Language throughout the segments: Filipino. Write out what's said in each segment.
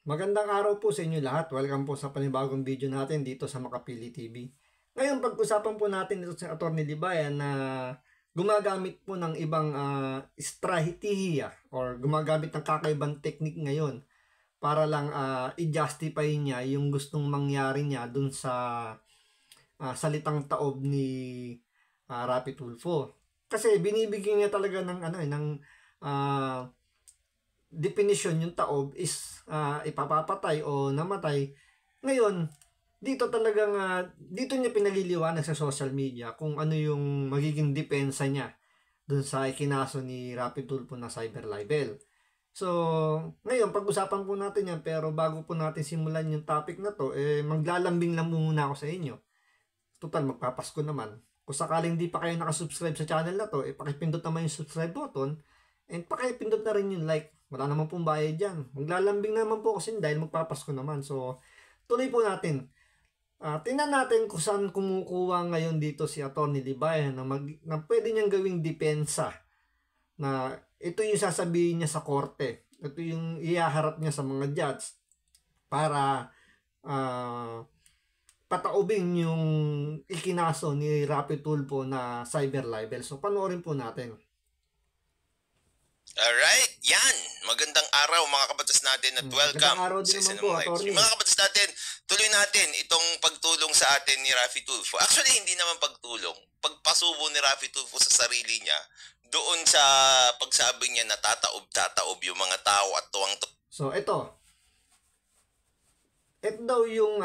Magandang araw po sa inyo lahat. Welcome po sa panibagong video natin dito sa Makapili TV. Ngayon, pag-usapan po natin ito sa Atty. Libayan na gumagamit po ng ibang estratehiya or gumagamit ng kakaibang technique ngayon para lang i-justify niya yung gustong mangyari niya dun sa salitang taob ni Rapi Tulfo. Kasi binibigyan niya talaga ng definition yung taob is ipapapatay o namatay. Ngayon, dito talagang dito niya pinaliliwanag sa social media kung ano yung magiging depensa niya dun sa ikinaso ni Rapi Tulfo na cyber libel. So, ngayon pag-usapan po natin yan, pero bago po natin simulan yung topic na to, maglalambing lang muna ako sa inyo. Total, magpapasko naman. Kung sakaling di pa kayo nakasubscribe sa channel na to, pakipindot naman yung subscribe button and pakipindot na rin yung like. Wala naman pong bayad dyan. Maglalambing naman po kasi dahil magpapasko naman. So, tuloy po natin. Tingnan natin kung saan kumukuha ngayon dito si Atty. Libayan na pwede niyang gawing depensa. Na ito yung sasabihin niya sa korte. Ito yung ihaharap niya sa mga judge para pataubing yung ikinaso ni Rapi Tulfo na cyber libel. So, panoorin po natin. Alright, yan. Magandang araw mga kabatas natin at welcome sa Isinamang Live Stream. Mga kabatas natin, tuloy natin itong pagtulong sa atin ni Rapi Tulfo. Actually, hindi naman pagtulong. Pagpasubo ni Rapi Tulfo sa sarili niya doon sa pagsabi niya na tataob yung mga tao at tuwang. So, ito daw yung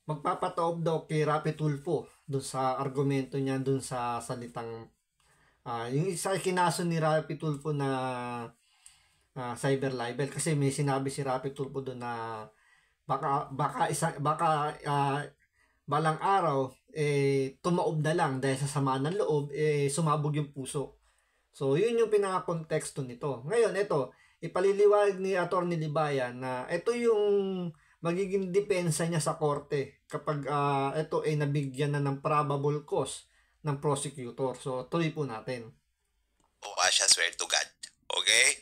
magpapataob daw kay Rapi Tulfo doon sa argumento niya doon sa salitang yung isa kinaso ni Rapi Tulfo na cyber libel kasi may sinabi si Rapi Tulfo doon na baka balang araw tumaob na lang dahil sa sama ng loob sumabog yung puso. So yun yung pinaka-konteksto nito. Ngayon ito ipaliliwanag ni Atty. Libayan na ito yung magiging depensa niya sa korte kapag ito ay nabigyan na ng probable cause ng prosecutor. So, tuloy po natin. I swear to God. Okay?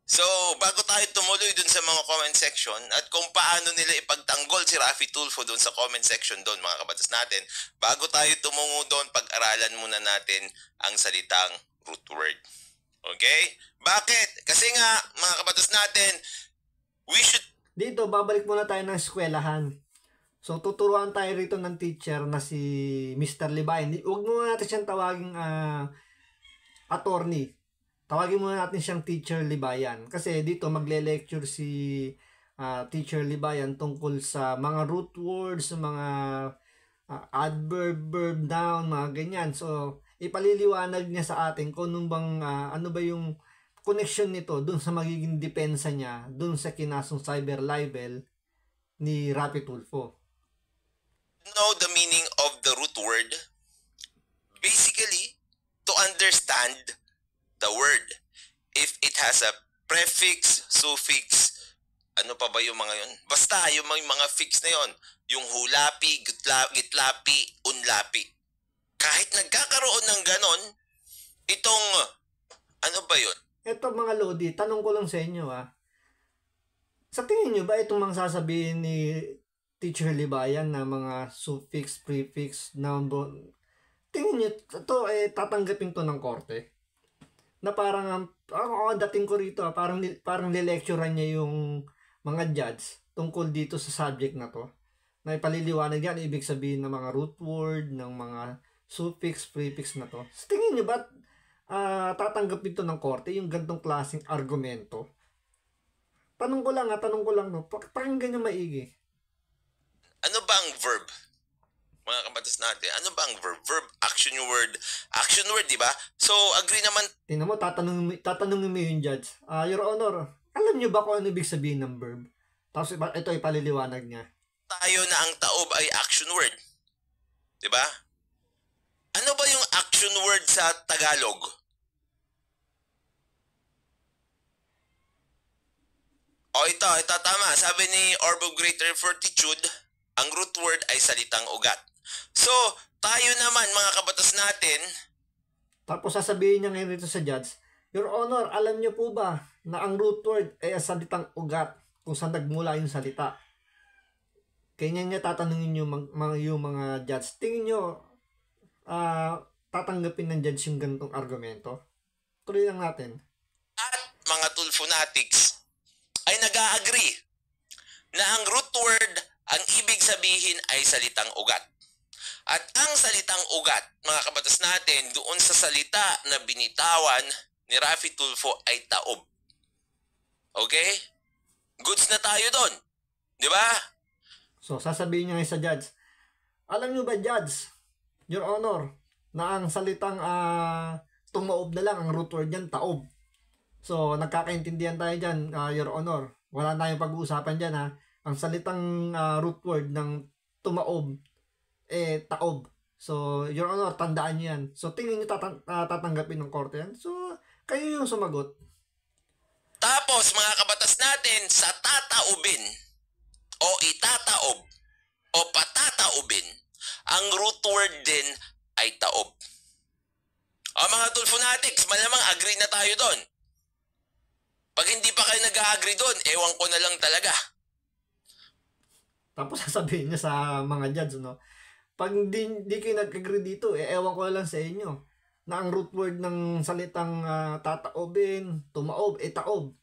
So, bago tayo tumuloy dun sa mga comment section at kung paano nila ipagtanggol si Rapi Tulfo dun sa comment section dun, mga kabatas natin, bago tayo tumungo doon, pag-aralan muna natin ang salitang root word. Okay? Bakit? Kasi nga, mga kabatas natin, we should... Dito, babalik muna tayo ng eskwelahan. So, tuturuan tayo rito ng teacher na si Mr. Libayan. Huwag muna natin siyang tawaging attorney. Tawagin muna natin siyang Teacher Libayan. Kasi dito magle-lecture si Teacher Libayan tungkol sa mga root words, mga adverb, verb, noun, mga ganyan. So, ipaliliwanag niya sa atin kung ano ba yung connection nito dun sa magiging depensa niya dun sa kinasong cyber libel ni Rapi Tulfo. Know the meaning of the root word? Basically, to understand the word. If it has a prefix, suffix, ano pa ba yung mga yun? Basta yung mga fix na yun. Yung hulapi, gitlapi, unlapi. Kahit nagkakaroon ng ganon, itong, ano ba yun? Ito mga Lodi, tanong ko lang sa inyo Sa tingin nyo ba itong mga sasabihin ni Teacher Libayan na mga suffix, prefix, noun, tingin nyo ito tatanggapin to ng korte? Na parang dating ko rito parang nilecturean niya yung mga judge tungkol dito sa subject na to. Na ipaliliwanag yan ibig sabihin ng mga root word, ng mga suffix, prefix na to. Sa tingin nyo ba tatanggapin to ng korte yung gantong klaseng argumento? Tanong ko lang no. Pakinggan nyo maigi. Ano ba ang verb? Mga kabatas natin, ano ba ang verb? Verb, action word. Action word, di ba? So, agree naman. Tingnan mo, tatanungin mo yung judge. Your Honor, alam nyo ba kung ano ibig sabihin ng verb? Tapos ito ipaliliwanag niya. Tayo na ang taob ay action word. Di ba? Ano ba yung action word sa Tagalog? Ito tama. Sabi ni Orb of Greater Fortitude, ang root word ay salitang ugat. So, tayo naman mga kabatas natin. Tapos sasabihin niya ngayon dito sa judge, Your Honor, alam niyo po ba na ang root word ay salitang ugat kung saan nagmula yung salita. Kaya niya tatanungin yung mga judge. Tingin nyo, tatanggapin ng judge yung ganitong argumento? Tuloy lang natin. At mga Tulfonatics ay nag-agree na ang root word, ang ibig sabihin ay salitang ugat. At ang salitang ugat, mga kabatas natin, doon sa salita na binitawan ni Raffy Tulfo ay taob. Okay? Goods na tayo doon. Di ba? So, sasabihin niya sa judge, alam nyo ba, judge, Your Honor, na ang salitang tumaob na lang, ang root word yan, taob. So, nagkakaintindihan tayo dyan, Your Honor. Wala tayong pag-uusapan dyan, ha. Ang salitang root word ng tumaob, taob. So, Your Honor, tandaan niyo yan. So, tingin niyo tatanggapin ng korte yan? So, kayo yung sumagot. Tapos, mga kabatas natin, sa tataobin, o itataob, o patataobin, ang root word din ay taob. O mga Tulfonatics, malamang agree na tayo doon. Pag hindi pa kayo nag-agree doon, ewan ko na lang talaga. Tapos sasabihin niya sa mga judge, no? Pag hindi kayo nag-agree dito, ewan ko na lang sa inyo na ang root word ng salitang tataobin, tumaob, taob.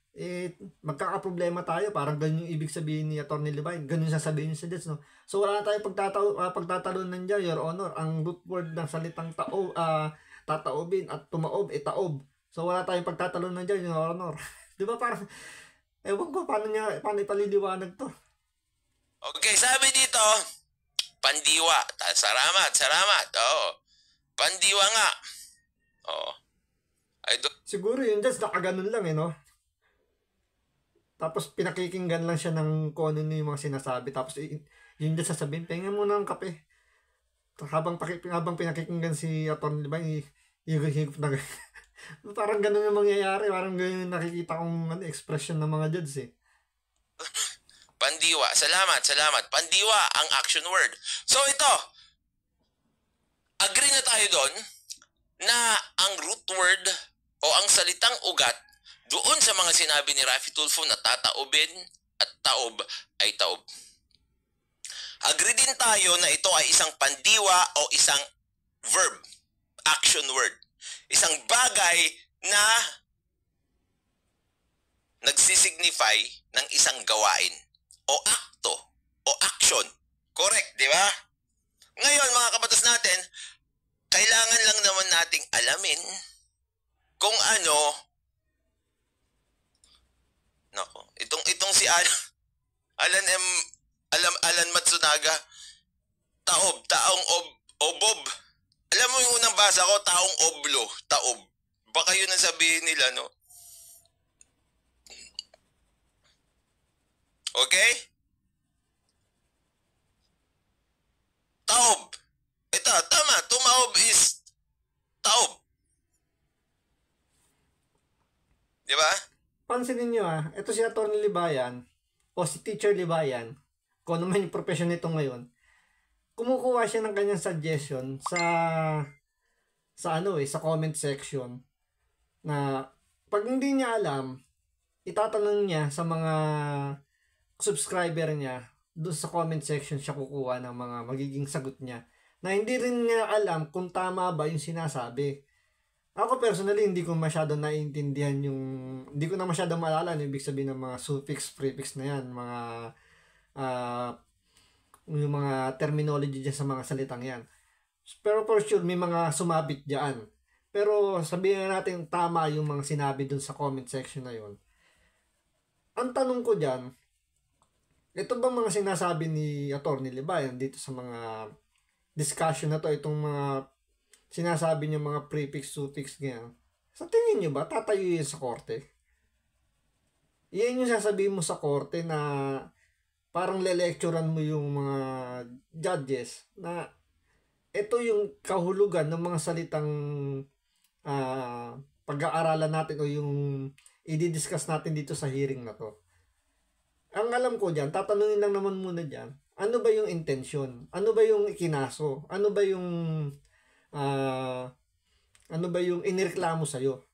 Magkakaproblema tayo. Parang ganun yung ibig sabihin ni Atty. Levine. Ganun sasabihin niya sa judge, no? So wala na tayong pagtatalunan dyan, Your Honor. Ang root word ng salitang tataobin at tumaob, taob. So wala tayong pagtatalunan dyan, Your Honor. Di ba parang, ewan ko, paano ipaliliwanag to? Okay, sabi dito, pandiwa. Salamat. Oo. Pandiwa nga. Oo. Siguro yun, just nakaganon lang, no? Tapos pinakikinggan lang siya ng kung ano yung mga sinasabi. Tapos yun just sasabihin, pengen mo ng kape. Habang pinakikinggan si Atty. Levine, higop na parang ganun yung mangyayari. Parang ganun yung nakikita kong expression ng mga judge, Pandiwa. Salamat. Pandiwa ang action word. So ito, agree na tayo doon na ang root word o ang salitang ugat doon sa mga sinabi ni Raffy Tulfo na tataobin at taob ay taob. Agree din tayo na ito ay isang pandiwa o isang verb, action word. Isang bagay na nagsisignify ng isang gawain o akto o action. Correct, di ba? Ngayon, mga kabatas natin, kailangan lang naman nating alamin kung ano, itong si Alan Matsunaga, taong obob. Alam mo yung unang basa ko, taong oblo, taob. Baka yun ang sabihin nila, no? Okay? Taob. Ito, tama. Tumaob is taob. Di ba? Pansinin nyo ito si Atty. Libayan o si Teacher Libayan, kung ano man yung profession nito ngayon, kumukuha siya ng kanyang suggestion sa comment section na pag hindi niya alam, itatanong niya sa mga subscriber niya, doon sa comment section siya kukuha ng mga magiging sagot niya na hindi rin niya alam kung tama ba yung sinasabi. Ako personally, hindi ko masyado naiintindihan hindi ko na masyado maalala yung ibig sabihin ng mga suffix, prefix na yan, yung mga terminology dyan sa mga salitang yan. Pero for sure, may mga sumabit dyan. Pero sabihin natin tama yung mga sinabi dun sa comment section na yon. Ang tanong ko dyan, ito ba mga sinasabi ni Atty. Libayan dito sa mga discussion na to, itong mga sinasabi niya mga prefix, suffix, ganyan. Sa tingin niyo ba, tatayo yun sa korte? Yan yung sasabihin mo sa korte na parang le-lecturean mo yung mga judges na ito yung kahulugan ng mga salitang pag-aaralan natin o yung i-discuss natin dito sa hearing na to. Ang alam ko dyan, tatanungin lang naman muna dyan, ano ba yung intention? Ano ba yung ikinaso? Ano ba yung inireklamo sa'yo?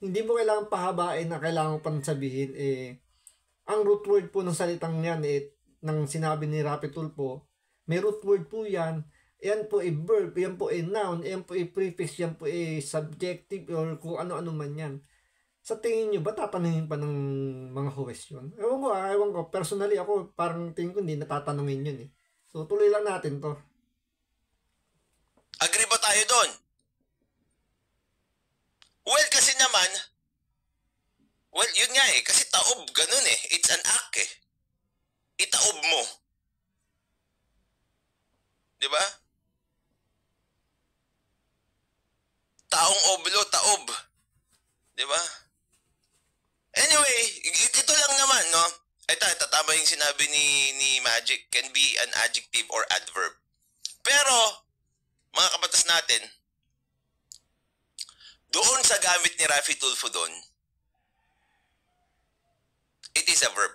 Hindi mo kailangan pahabain na kailangan pang sabihin ang root word po ng salitang yan ng sinabi ni Rapi Tulfo, may root word po yan. Yan po verb, yan po noun, yan po prefix, yan po subjective or kung ano-ano man yan. Sa tingin nyo ba tatanungin pa ng mga huwes yun? Ewan ko. Personally ako, parang tingin ko hindi natatanungin yun eh. So tuloy lang natin to. Agree ba tayo doon? Well, kasi naman, yun nga kasi taob, ganun eh. It's an act eh. Itaob mo. Di ba? Taong oblo, taob. Di ba? Anyway, ito lang naman, no? Ito, tama yung sinabi ni Magic. Can be an adjective or adverb. Pero, mga kabatas natin, doon sa gamit ni Rafi Tulfo doon, it is a verb.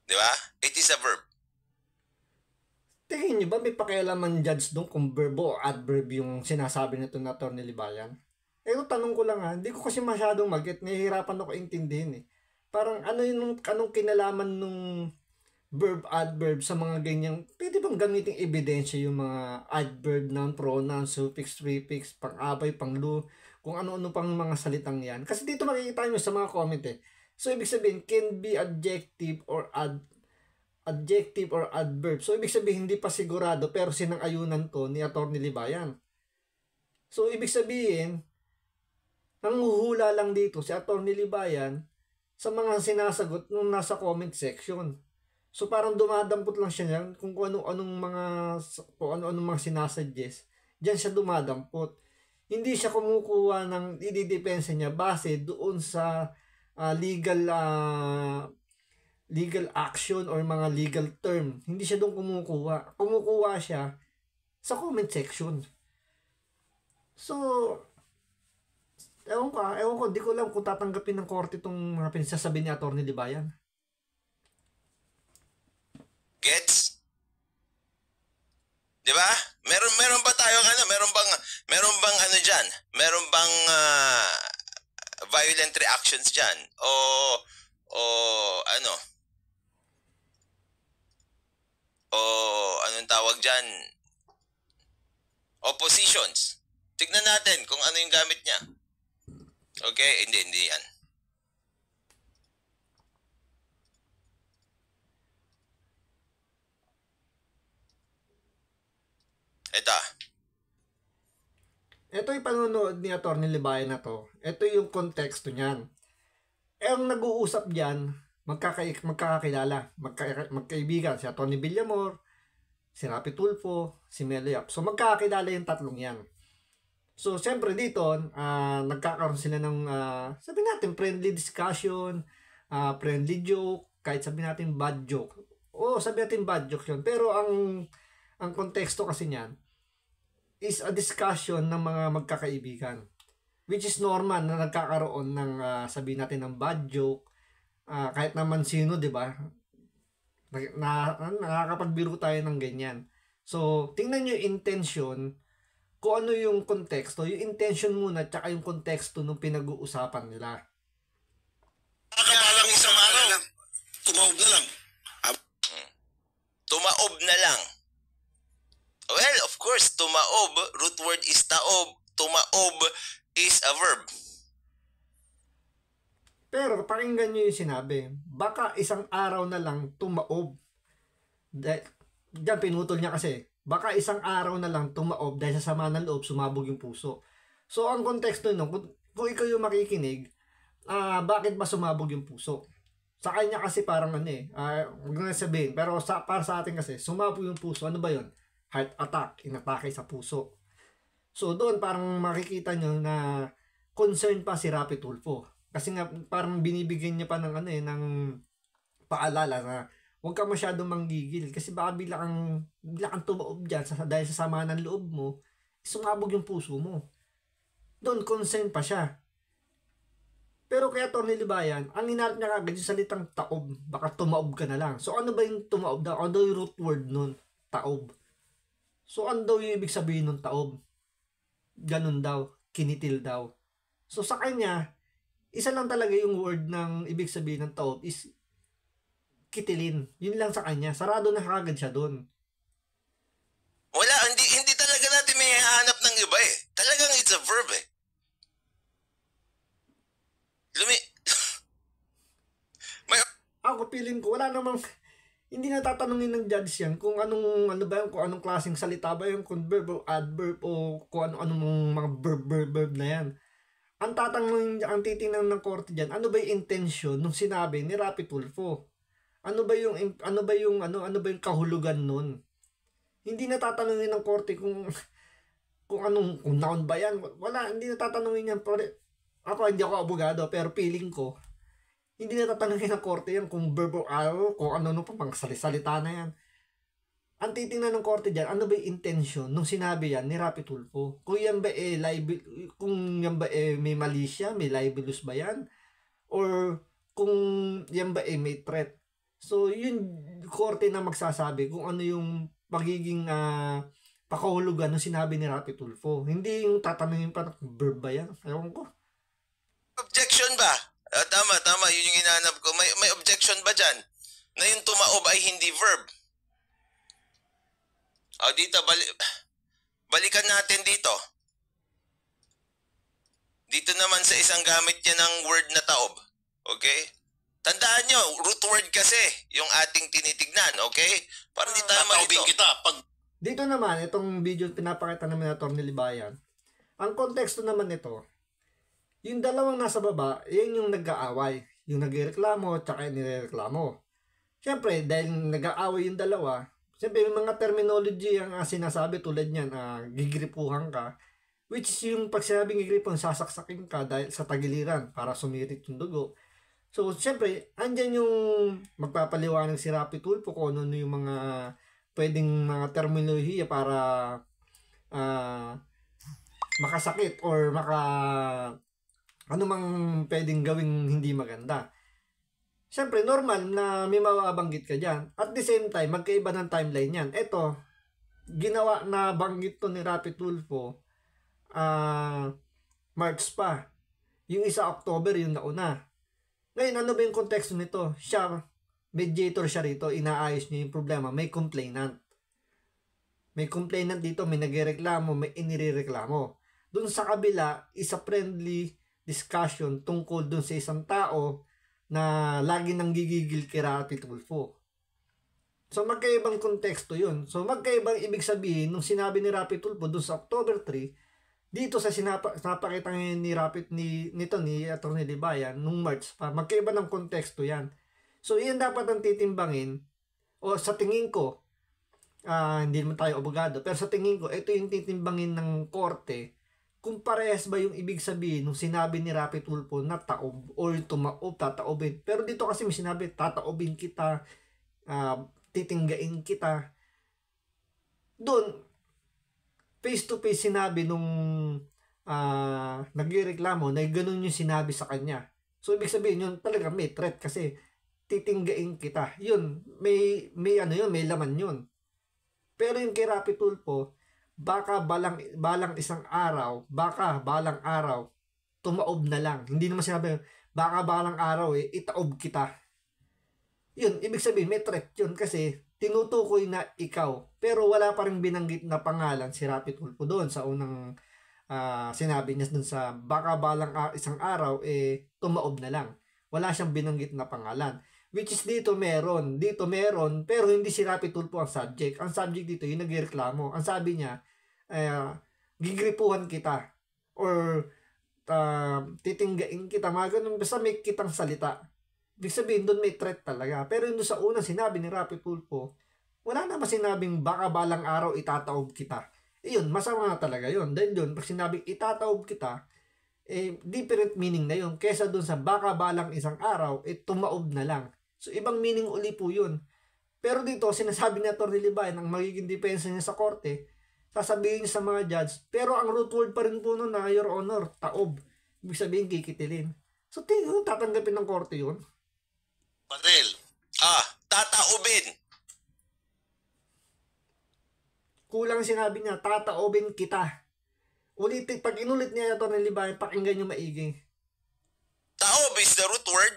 Di ba? It is a verb. Tingin nyo ba may pakialaman judge doon kung verb o adverb yung sinasabi nito na Atty. Libayan? Tanong ko lang hindi ko kasi masyadong mag-get, nahihirapan ako intindihin eh. Parang anong kinalaman nung verb, adverb sa mga ganyang, pwede bang gamitin ebidensya yung mga adverb, noun, pronoun, suffix, prefix, pang-abay, pang-lu, kung ano-ano pang mga salitang yan. Kasi dito makikita nyo sa mga comment eh. So, ibig sabihin, can be adjective or adverb. So, ibig sabihin, hindi pa sigurado, pero sinang-ayunan to ni Atty. Libayan. So, ibig sabihin, nanguhula lang dito si Atty. Libayan sa mga sinasagot nung nasa comment section. So, parang dumadampot lang siya niyan kung ano-anong mga sinasuggest. Diyan siya dumadampot. Hindi siya kumukuha ng ididepensa niya base doon sa legal action or mga legal term. Hindi siya doon kumukuha. Kumukuha siya sa comment section. So, ewan ko, di ko alam kung tatanggapin ng korte itong mga pinagsasabi ni Atty. Libayan. Gets? Di ba? Meron ba tayong meron bang ano diyan? Meron bang violent reactions diyan? Anong tawag diyan? Oppositions. Tignan natin kung ano yung gamit niya. Okay? Hindi yan. Ito yung panonood ni Atty. Libayan na to. Ito yung konteksto niyan. Ang nag-uusap diyan, magkakakilala, magkaibigan, si Atty. Villamor, si Rapi Tulfo, si Melo Yap. So, magkakakilala yung tatlong yan. So, siyempre dito, nagkakaroon sila ng, sabi natin, friendly discussion, friendly joke, kahit sabi natin bad joke. Sabi natin bad joke yun. Pero ang konteksto kasi niyan, is a discussion ng mga magkakaibigan. Which is normal na nagkakaroon ng sabihin natin ng bad joke, kahit naman sino, 'di ba? Nakakapagbiro tayo ng ganyan. So, tingnan niyo yung intention, kung ano yung konteksto, yung intention muna tsaka yung konteksto ng pinag-uusapan nila. Nakabalang isang araw, tumaob na lang. Tumaob na lang. Well, of course, tumaob, root word is taob. Tumaob is a verb. Pero pakinggan nyo yung sinabi. Baka isang araw na lang tumaob. Diyan pinutol niya kasi. Baka isang araw na lang tumaob dahil sa sama ng loob, sumabog yung puso. So, ang konteksto nyo, kung ikaw yung makikinig, bakit ba sumabog yung puso? Sa kanya kasi parang huwag na sabihin. Pero para sa atin kasi, sumabog yung puso. Ano ba yun? Heart attack, inatake sa puso. So doon parang makikita nyo na concern pa si Rapi Tulfo. Kasi nga parang binibigyan niya pa ng ng paalala na huwag ka masyadong manggigil kasi baka bigla kang tumaob dyan dahil sa sama ng loob mo, sumabog yung puso mo. Doon concern pa siya. Pero kaya Atty. Libayan, ang hinarap niya kagad yung salitang taob, baka tumaob ka na lang. So ano ba yung tumaob daw? Ano yung root word nun? Taob. So, ano daw yung ibig sabihin ng taob? Ganun daw. kinitil daw. So sa kanya, isa lang talaga yung word ng ibig sabihin ng taob is kitilin. Yun lang sa kanya. Sarado na kagad siya doon. Wala, hindi talaga natin may hanap ng iba eh. Talagang it's a verb eh. May... Ako feeling ko, wala namang, hindi natatanungin ng judge yan kung anong, ano ba yan, kung anong klaseng salita ba yung kung verb o adverb o kung ano-anong mga verb na yan. Ang tatanungin, ang titingnan ng korte dyan, ano ba yung intention nung sinabi ni Rapi Tulfo? Ano ba yung kahulugan nun? Hindi natatanungin ng korte kung noun ba yan. Wala, hindi natatanungin yan. Ako, hindi ako abogado, pero feeling ko, hindi natatanungin ng korte yan kung verb or adverb, kung ano pa, pang salita na yan. Ang titingnan ng korte dyan, ano ba yung intention nung sinabi yan ni Rapi Tulfo? Kung yan ba may mali siya, may libelous ba yan? Or kung yan ba may threat? So, yun, korte na magsasabi kung ano yung magiging pakahulugan nung sinabi ni Rapi Tulfo. Hindi yung tatanungin pa, verb ba yan? Ewan ko. Objection ba? Tama. Yun yung hinahanap ko. May objection ba dyan? Na yung tumaob ay hindi verb. Dito, balikan natin dito. Dito naman sa isang gamit niya ng word na taob. Okay? Tandaan nyo, root word kasi yung ating tinitignan. Okay? Para hindi tayo malito. Dito naman, itong video pinapakita naman na Atty. Libayan. Ang konteksto naman nito, yung dalawang nasa baba, yan yung nag-aaway. Yung nagreklamo, tsaka yung nireklamo. Siyempre, dahil nag-aaway yung dalawa, siyempre may mga terminology ang sinasabi tulad niyan, gigripuhan ka. Which is yung pag sinabing gigripuhan, sasaksakin ka dahil sa tagiliran para sumirit yung dugo. So, siyempre, andyan yung magpapaliwanag si Rapi Tulfo kung ano yung mga pwedeng mga terminolohiya para makasakit or ano mang pwedeng gawing hindi maganda. Siyempre, normal na may mababanggit ka dyan. At the same time, magkaiba ng timeline yan. Ito, ginawa na banggit to ni Rapi Tulfo, March pa. Yung isa October, yung nauna. Ngayon, ano ba yung konteksto nito? Siya, mediator siya rito, inaayos niya yung problema. May complainant. May complainant dito, may nagreklamo, may inireklamo. Doon sa kabila, isa friendly discussion tungkol doon sa isang tao na lagi nang gigigil kay Rapi Tulfo. So, magkaibang konteksto yun. So, magkaibang ibig sabihin nung sinabi ni Rapi Tulfo doon sa October 3, dito sa sinapakita ni Atty. Libayan nung March pa, magkaiba ng konteksto yan. So, yan dapat ang titimbangin o sa tingin ko, hindi naman tayo abogado, pero sa tingin ko, ito yung titimbangin ng korte kung parehas ba yung ibig sabihin nung sinabi ni Rapi Tulfo na taob or tumaob, tataobin. Pero dito kasi may sinabi, tataobin kita, titinggain kita. Doon, face to face sinabi nung nagreklamo na ganun yung sinabi sa kanya. So, ibig sabihin yun talaga may threat kasi titinggain kita. Yun, may laman yun. Pero yung kay Rapi Tulfo, baka balang araw, tumaob na lang. Hindi naman sinabi, baka balang araw itaob kita. Yun, ibig sabihin, may threat yun kasi tinutukoy na ikaw. Pero wala pa rin binanggit na pangalan si Rapi Tulfo doon sa unang sinabi niya doon sa baka balang isang araw, tumaob na lang. Wala siyang binanggit na pangalan. Which is dito meron, pero hindi si Rapi Tulfo ang subject. Ang subject dito, yung nagreklamo. Ang sabi niya, gigripuhan kita or titinggain kita, mga ganun, basta may kitang salita. Ibig sabihin doon may threat talaga. Pero doon sa unang sinabi ni Rapi Tulfo, wala naman sinabing baka balang araw itataob kita. Iyon, masama na talaga yun. Dahil doon, pag sinabing itataob kita, different meaning na yun. Kesa doon sa baka balang isang araw, tumaob na lang. So, ibang meaning uli po yun. Pero dito, sinasabi ni Atty. Libayan, ang magiging depensa niya sa korte, sasabihin niya sa mga judge, pero ang root word pa rin po nun na, Your Honor, taob. Ibig sabihin, kikitilin. So, tatanggapin ng korte yun. Baril. Tataobin. Kulang sinabi niya, tataobin kita. Ulitin, pag inulit niya ito ng Libayan, pakinggan nyo maigi. Taob is the root word.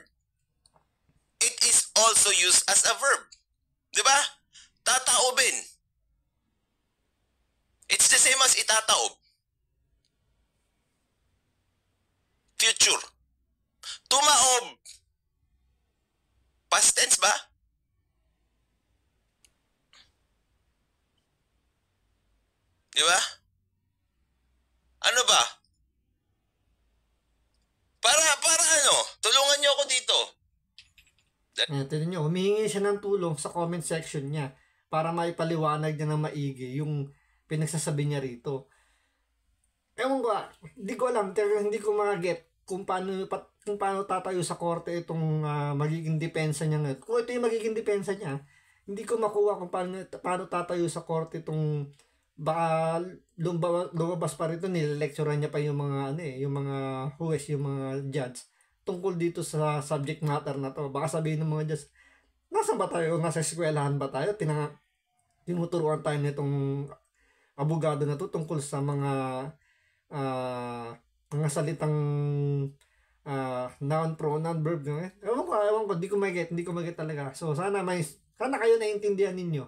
It is also used as a verb. Di ba? Tataobin. It's the same as itataob. Future. Tumaob. Past tense ba? Di ba? Ano ba? Para ano? Tulungan niyo ako dito. Tignan nyo, humihingi siya ng tulong sa comment section niya para maipaliwanag niya ng maigi yung pinagsasabi niya rito. Ewan ko, hindi ko alam, hindi ko makaget kung paano tatayo sa korte itong magiging depensa niya ngayon. Kung ito yung magiging depensa niya, hindi ko makuha kung paano tatayo sa korte itong baka lumabas pa rito, nilecturean niya pa yung mga yung mga huwes, yung mga judge tungkol dito sa subject matter na to. Baka sabihin ng mga judge, nasa ba tayo? Nasa eskwelahan ba tayo? Tinuturuan tayo nitong abogado na to tungkol sa mga salitang noun, pronoun, verb. Ewan ko, hindi ko mag-get talaga. So, sana kayo naiintindihan ninyo.